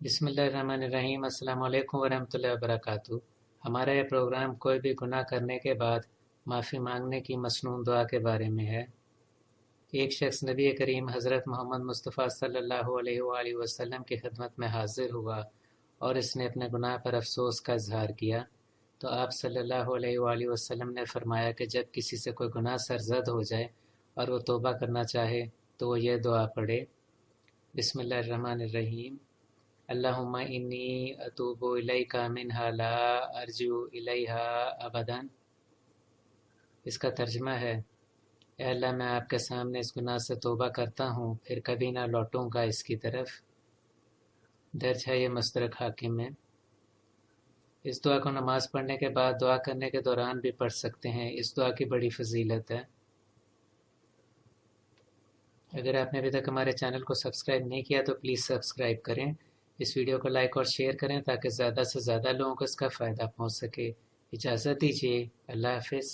बिस्मिल्लाहिर्रहमानिर्रहीम। अस्सलाम वालेकुम वरहमतुल्लाहि वबरकातुहू। हमारा यह प्रोग्राम कोई भी गुनाह करने के बाद माफ़ी मांगने की मसनून दुआ के बारे में है। एक शख्स नबी करीम हज़रत मोहम्मद मुस्तफ़ा सल्लल्लाहु अलैहि वसल्लम की खिदमत में हाजिर हुआ और इसने अपने गुनाह पर अफसोस का इजहार किया। तो आप सल्लल्लाहु अलैहि वसल्लम ने फरमाया कि जब किसी से कोई गुनाह सरजद हो जाए और वो तौबा करना चाहे तो वो ये दुआ पढ़े, बिस्मिल्लाहिर्रहमानिर्रहीम, अल्लाहुम्मा इन्नी अतूबु इलैका मिन्हा ला अर्जू इलैहा अबदन। इसका तर्जमा है, ए अल्लाह, मैं आपके सामने इस गुनाह से तौबा करता हूँ, फिर कभी ना लौटूंगा इसकी तरफ। दर्ज है ये मुस्तदरक हाकिम में। इस दुआ को नमाज पढ़ने के बाद दुआ करने के दौरान भी पढ़ सकते हैं। इस दुआ की बड़ी फजीलत है। अगर आपने अभी तक हमारे चैनल को सब्सक्राइब नहीं किया तो प्लीज़ सब्सक्राइब करें। इस वीडियो को लाइक और शेयर करें ताकि ज़्यादा से ज़्यादा लोगों को इसका फ़ायदा पहुंच सके। इजाज़त दीजिए। अल्लाह हाफ़िज़।